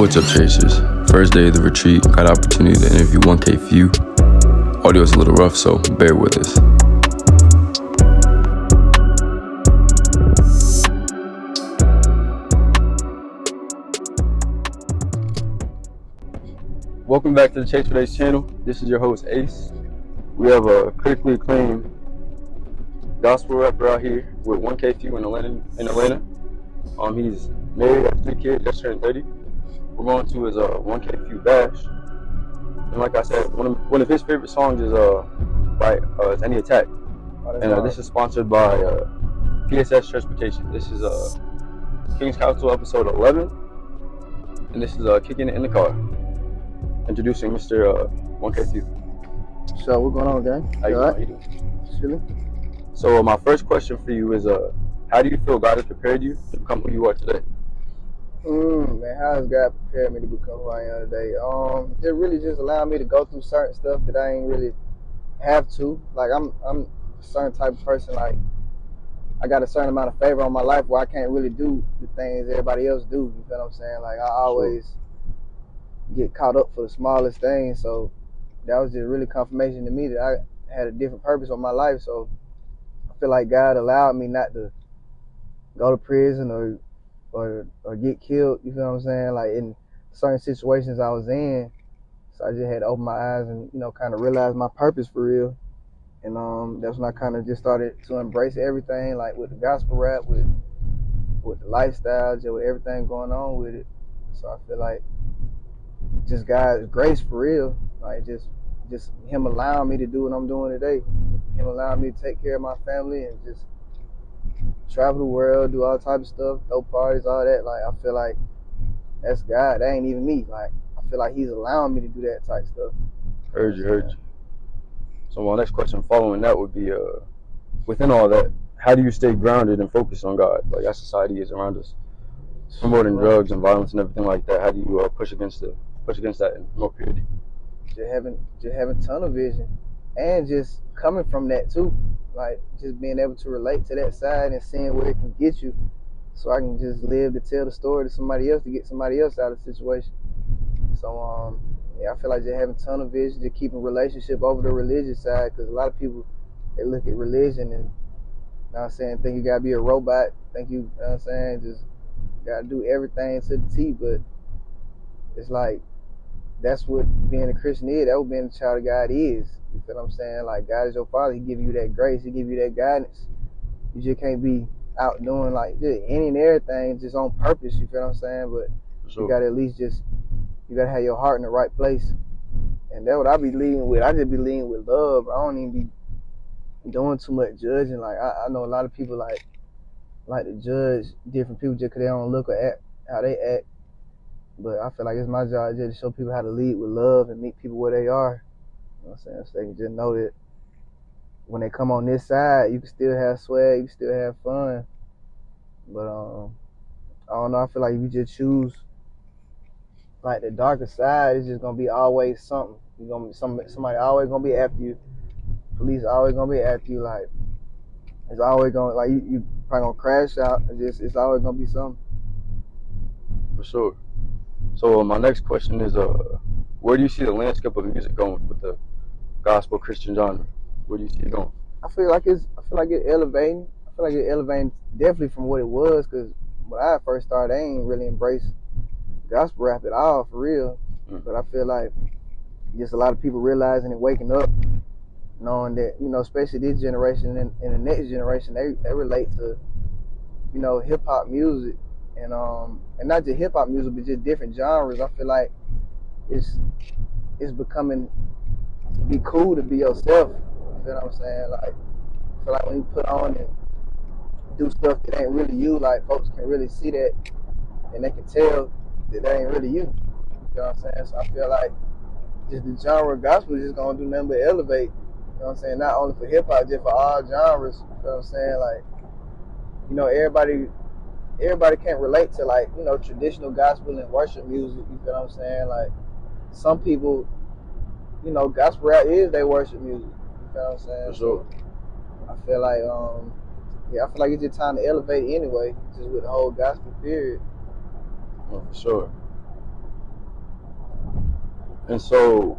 What's up, Chasers? First day of the retreat, got an opportunity to interview 1Kphew. Audio is a little rough, so bear with us. Welcome back to the Chase for Days channel. This is your host, Ace. We have a critically acclaimed gospel rapper out here with 1Kphew in Atlanta. He's married, has 3 kids, just turned 30. We're going to his 1Kphew bash. And like I said, one of his favorite songs is by Any Attack. And this is sponsored by PSS Transportation. This is Kings Kounsel episode 11. And this is Kicking It in the Car. Introducing Mr. 1Kphew. So what's going on, gang? How you doing? Chilling. So my first question for you is how do you feel God has prepared you to become who you are today? Man, how has God prepared me to become who I am today? It really just allowed me to go through certain stuff that I ain't really have to. Like I'm a certain type of person, like I got a certain amount of favor on my life where I can't really do the things everybody else do. You feel what I'm saying? Like I always get caught up for the smallest things. So that was just really confirmation to me that I had a different purpose on my life. So I feel like God allowed me not to go to prison or get killed, you feel what I'm saying? Like in certain situations I was in. So I just had to open my eyes and, kind of realize my purpose for real. And that's when I kind of just started to embrace everything, like with the gospel rap, with the lifestyle, just with everything going on with it. So I feel like just God's grace for real, like just him allowing me to do what I'm doing today. Him allowing me to take care of my family and just travel the world, do all types of stuff, throw parties, all that. Like I feel like that's God. That ain't even me. Like I feel like He's allowing me to do that type stuff. Heard you. So my next question following that would be, within all that, how do you stay grounded and focused on God? Like as society is around us, promoting drugs and violence and everything like that. How do you push against that and promote purity? Just having tunnel vision, and just coming from that too. Like just being able to relate to that side and seeing where it can get you, so I can just live to tell the story to somebody else to get somebody else out of the situation. So I feel like just having tunnel vision, just keeping relationship over the religious side, because a lot of people they look at religion and think you gotta be a robot, think you know what I'm saying, just gotta do everything to the T, but it's like that's what being a Christian is. That's what being a child of God is. You feel what I'm saying? Like God is your Father. He give you that grace. He give you that guidance. You just can't be out doing like just any and everything just on purpose. You feel what I'm saying? But you gotta at least you gotta have your heart in the right place. And that's what I be leading with. I just be leading with love. I don't even be doing too much judging. Like I know a lot of people like to judge different people just because they don't look or act how they act. But I feel like it's my job just to show people how to lead with love and meet people where they are. You know what I'm saying? So they can just know that when they come on this side, you can still have swag, you can still have fun. But I don't know, I feel like if you just choose like the darker side, it's just gonna be always something. You're gonna be somebody always gonna be after you. Police always gonna be after you. Like it's always gonna you probably gonna crash out. It's always gonna be something. For sure. So my next question is, where do you see the landscape of music going with the gospel Christian genre? Where do you see it going? I feel like it's elevating. I feel like it's elevating definitely from what it was, because when I first started, I ain't really embraced gospel rap at all, for real. But I feel like just a lot of people realizing and waking up, knowing that, especially this generation and the next generation, they relate to, hip hop music. And not just hip hop music, but just different genres. I feel like it's becoming be cool to be yourself. You feel what I'm saying? Like I feel like when you put on and do stuff that ain't really you, like folks can really see that and they can tell that ain't really you. You know what I'm saying? So I feel like just the genre of gospel is just gonna do nothing but elevate. You know what I'm saying? Not only for hip hop, just for all genres. You know what I'm saying? Like, everybody can't relate to traditional gospel and worship music. You feel what I'm saying? Like some people, gospel rap is their worship music. You feel what I'm saying? For sure. So I feel like I feel like it's just time to elevate anyway, just with the whole gospel period. Oh, for sure. And so,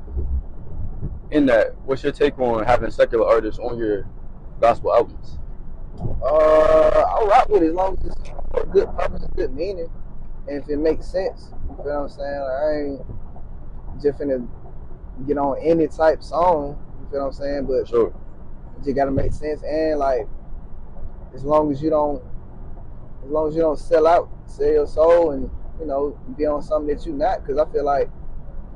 in that, what's your take on having secular artists on your gospel albums? I rock with it as long as it's for a good purpose, a good meaning, and if it makes sense. You feel what I'm saying? Like, I ain't just finna get on any type song. You feel what I'm saying? But Sure. it just gotta make sense, and like as long as you don't sell out, sell your soul, and be on something that you not. Because I feel like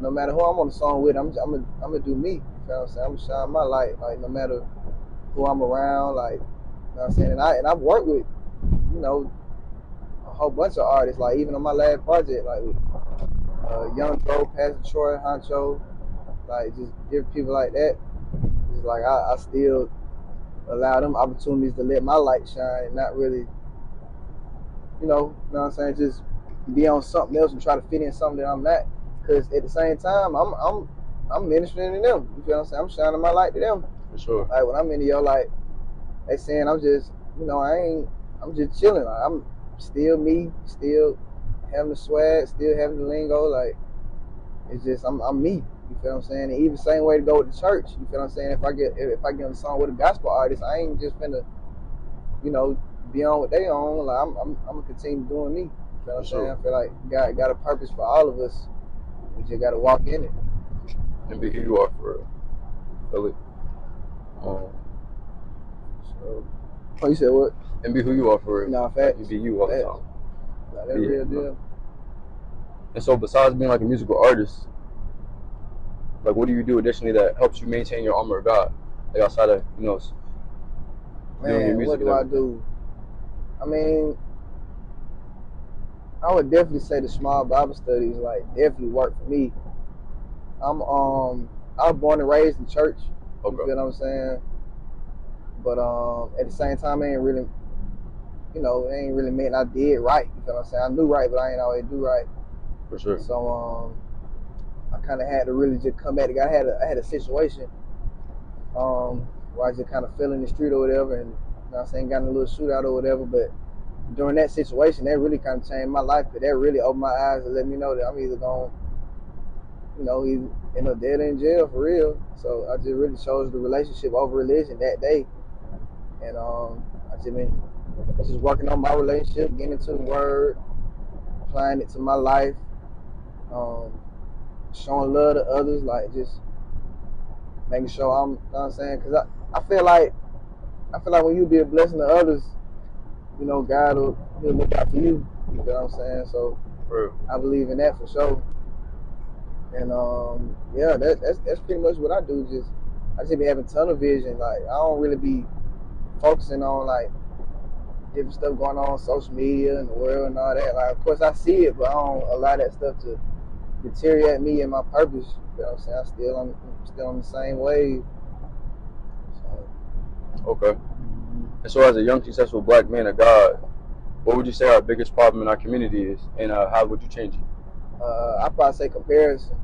no matter who I'm on the song with, I'm gonna do me. You feel what I'm saying? I'm gonna shine my light. Like no matter who I'm around, like you know what I'm saying. And I've worked with a whole bunch of artists. Like even on my last project, like with Young Joe, Pastor Troy, Honcho, like just different people like that. It's like I still allow them opportunities to let my light shine and not really, you know what I'm saying, just be on something else and try to fit in something that I'm not. Because at the same time, I'm ministering to them. You feel what I'm saying? I'm shining my light to them. For sure. Like when I'm in your like, they saying I'm just, I'm just chilling. Like, I'm still me, still having the swag, still having the lingo. Like it's just I'm me. You feel what I'm saying? And even same way to go with the church. You feel what I'm saying? If I get on a song with a gospel artist, I ain't just finna, be on what they on. Like I'm gonna continue doing me. You feel what I'm saying? I feel like God got a purpose for all of us. We just gotta walk in it. And be who you are for real. Feel it. So, you said what? And be who you are for real. Nah, facts. You be you all the time. Nah, that's real deal. And so, besides being like a musical artist, like what do you do additionally that helps you maintain your armor of God, like outside of doing your music? What do I do? I mean, I would definitely say the small Bible studies like definitely work for me. I was born and raised in church. Okay. You feel what I'm saying? But at the same time, it ain't really meant I did right. You feel what I'm saying? I knew right, but I ain't always do right. For sure. So I kind of had to really just come back. I had a situation where I just kind of fell in the street or whatever, and got in a little shootout or whatever. But during that situation, that really kind of changed my life, because that really opened my eyes and let me know that I'm either going, either end up dead in jail for real. So I just really chose the relationship over religion that day, and I just been just working on my relationship, getting into the Word, applying it to my life, showing love to others, like just making sure I'm, you know what I'm saying? Because I feel like when you be a blessing to others, God he'll look out for you. You know what I'm saying? So I believe in that for sure. And yeah, that's pretty much what I do. I just be having tunnel vision. Like I don't really be focusing on like different stuff going on social media and the world and all that. Like of course I see it, but I don't allow that stuff to deteriorate me and my purpose. You know what I'm saying? I'm still on the same wave. So. Okay. And so as a young, successful black man of God, what would you say our biggest problem in our community is, and how would you change it? I'd probably say comparison.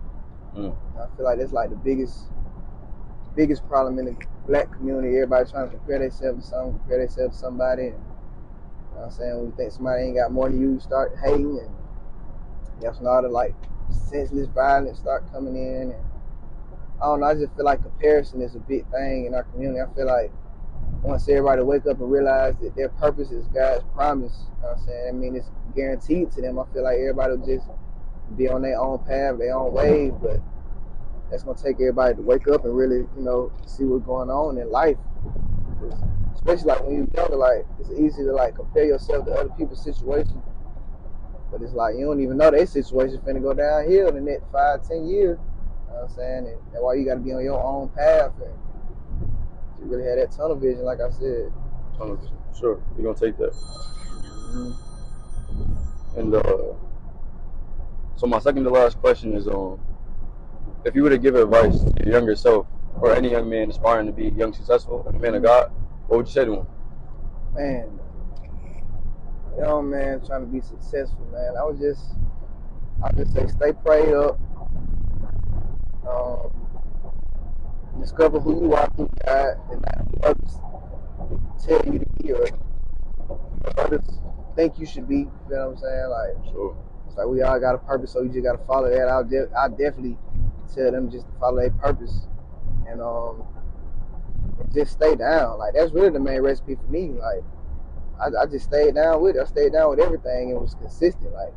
I feel like that's like the biggest problem in the black community. Everybody trying to compare themselves to something, compare themselves to somebody. And, you know what I'm saying? When you think somebody ain't got more than you start hating, and that's when all the like senseless violence start coming in. And I don't know, I just feel like comparison is a big thing in our community. I feel like once everybody wake up and realize that their purpose is God's promise, you know what I'm saying? I mean, it's guaranteed to them. I feel like everybody will just be on their own path, their own wave, but that's gonna take everybody to wake up and really, see what's going on in life. Especially like when you're younger, like it's easy to like compare yourself to other people's situation, but it's like you don't even know their situation finna go downhill in the next 5-10 years. You know what I'm saying? And that's why you gotta be on your own path and you really have that tunnel vision, like I said. Tunnel vision, sure. You're gonna take that. And so my second to last question is if you were to give advice to your younger self or any young man aspiring to be young, successful, and a man of God, what would you say to him? Man, young man trying to be successful, man. I would just say stay prayed up. Discover who you are through God, and not others tell you to be or others think you should be. You know what I'm saying? Like, sure. It's like we all got a purpose, so you just gotta follow that. I definitely tell them just to follow their purpose and just stay down. Like that's really the main recipe for me. Like I just stayed down with it. I stayed down with everything and was consistent. Like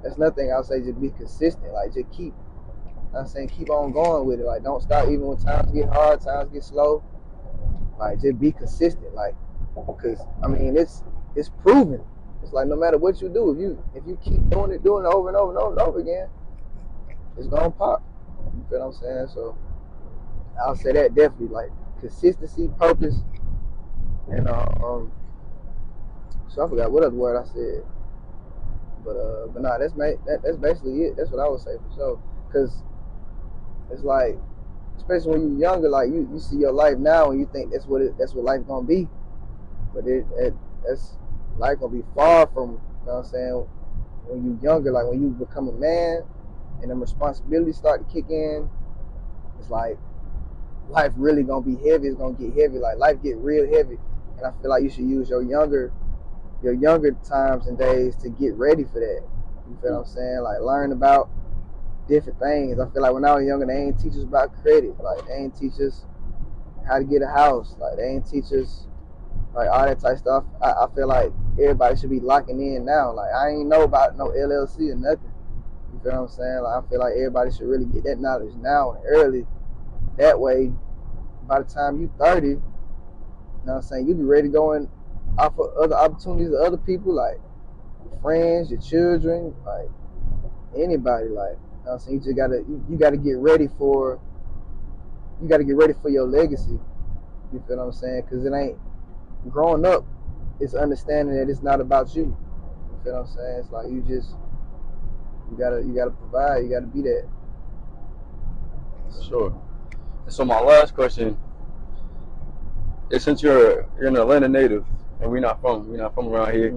that's nothing I'll say. Just be consistent. Like just keep. I'm saying keep on going with it. Like don't stop even when times get hard, times get slow. Like just be consistent. Like because I mean it's proven. It's like no matter what you do, if you keep doing it over and over and over and over again, it's gonna pop. You feel what I'm saying? So I'll say that definitely like consistency, purpose, and so I forgot what other word I said. But nah, that's basically it. That's what I would say for sure. Cause it's like, especially when you're younger, like you see your life now and you think that's what life gonna be. But that's life gonna be far from, you know what I'm saying, when you're younger, like when you become a man and them responsibilities start to kick in, it's like life really gonna be heavy. It's gonna get heavy. Like life get real heavy. And I feel like you should use your younger times and days to get ready for that. You feel what I'm saying? Like learn about different things. I feel like when I was younger, they ain't teach us about credit. Like they ain't teach us how to get a house. Like they ain't teach us like all that type of stuff. I feel like everybody should be locking in now. Like I ain't know about no LLC or nothing. You feel what I'm saying? Like I feel like everybody should really get that knowledge now and early. That way, by the time you 30, you know what I'm saying, you be ready to go and offer other opportunities to other people, like your friends, your children, like anybody. Like, you know what I'm saying, you gotta get ready for your legacy. You feel what I'm saying? Because it ain't growing up. It's understanding that it's not about you. You feel what I'm saying? It's like you gotta provide. You gotta be that. Sure. And so my last question is, since you're an Atlanta native and we're not from around here,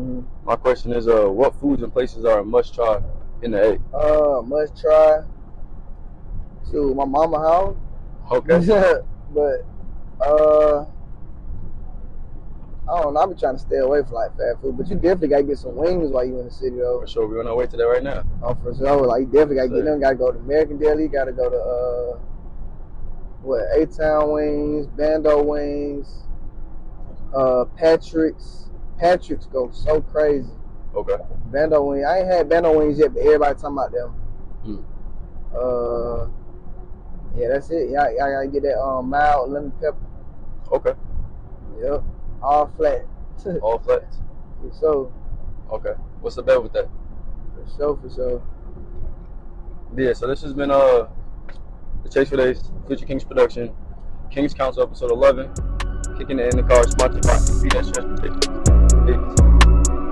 my question is, what foods and places are a must try in the A? Must try. To my mama house. Okay. But I don't know. I be trying to stay away from like fast food, but you definitely gotta get some wings while you in the city though. For sure, we're on our way to that right now. Oh, for sure. Like you definitely gotta get them. Gotta go to American Deli. Gotta go to A-Town Wings, Bando Wings, Patrick's. Patrick's go so crazy. Okay. Bando Wings. I ain't had Bando Wings yet, but everybody talking about them. Yeah, that's it. Yeah, I gotta get that mild lemon pepper. Okay. Yep. All flat. All flats. For sure. Okay. What's the bet with that? For sure. Yeah, so this has been the Chase for Days, Future Kings production, Kings Kounsel episode 11, Kicking It in the Car, sponsored by Transportation.